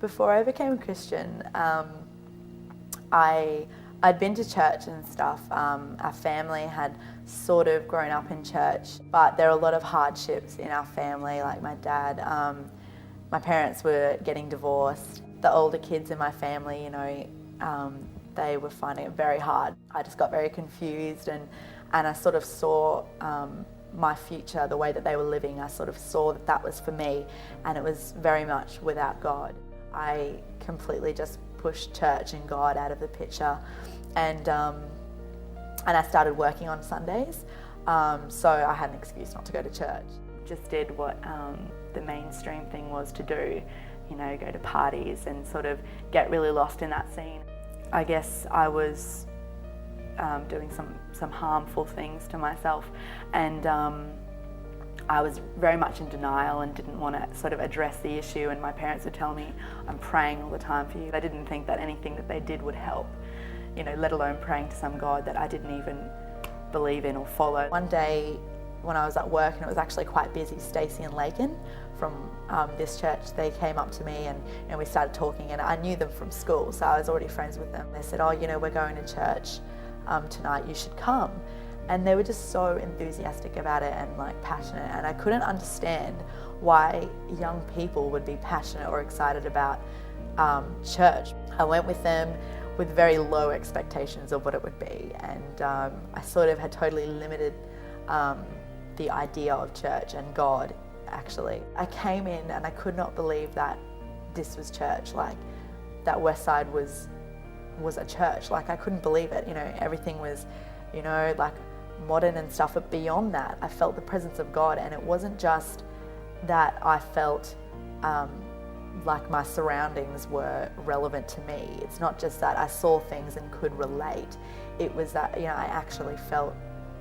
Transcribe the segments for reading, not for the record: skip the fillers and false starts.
Before I became a Christian, I'd been to church and stuff. Our family had sort of grown up in church, but there are a lot of hardships in our family. Like my dad, my parents were getting divorced. The older kids in my family, they were finding it very hard. I just got very confused, and I sort of saw my future, the way that they were living. I sort of saw that that was for me, and it was very much without God. I completely just pushed church and God out of the picture, and I started working on Sundays, so I had an excuse not to go to church. Just did what the mainstream thing was to do, go to parties and sort of get really lost in that scene. I guess I was doing some harmful things to myself, and I was very much in denial and didn't want to sort of address the issue, and my parents would tell me, I'm praying all the time for you. I didn't think that anything that they did would help, let alone praying to some God that I didn't even believe in or follow. One day when I was at work, and it was actually quite busy, Stacey and Lakin from this church, they came up to me and we started talking, and I knew them from school, so I was already friends with them. They said, we're going to church tonight, you should come. And they were just so enthusiastic about it and passionate, and I couldn't understand why young people would be passionate or excited about church. I went with them with very low expectations of what it would be, and I sort of had totally limited the idea of church and God, actually. I came in and I could not believe that this was church, that Westside was a church. I couldn't believe it. Everything was, modern and stuff, but beyond that, I felt the presence of God, and it wasn't just that I felt like my surroundings were relevant to me. It's not just that I saw things and could relate. It was that, I actually felt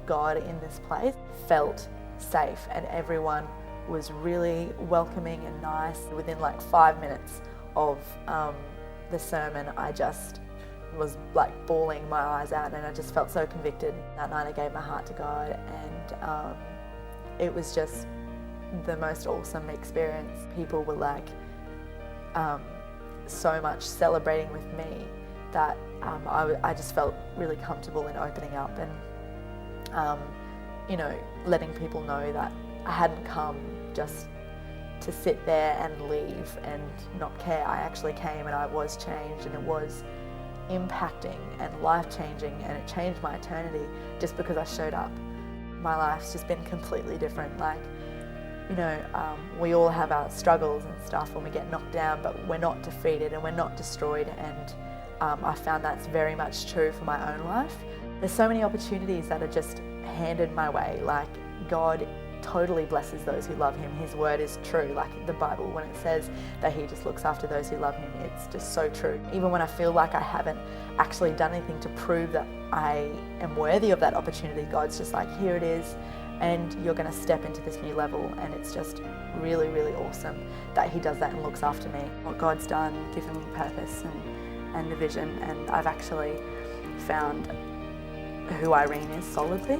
God in this place, felt safe, and everyone was really welcoming and nice. Within 5 minutes of the sermon, I just was bawling my eyes out, and I just felt so convicted. That night I gave my heart to God, and it was just the most awesome experience. People were so much celebrating with me that I just felt really comfortable in opening up and letting people know that I hadn't come just to sit there and leave and not care. I actually came and I was changed, and it was impacting and life-changing, and it changed my eternity just because I showed up. My life's just been completely different. We all have our struggles and stuff when we get knocked down, but we're not defeated and we're not destroyed, and I found that's very much true for my own life. There's so many opportunities that are just handed my way. God totally blesses those who love him. His word is true. The Bible, when it says that he just looks after those who love him, it's just so true. Even when I feel like I haven't actually done anything to prove that I am worthy of that opportunity, God's just here it is, and you're going to step into this new level. And it's just really, really awesome that he does that and looks after me. What God's done, given me purpose and a vision, and I've actually found who Irene is solidly.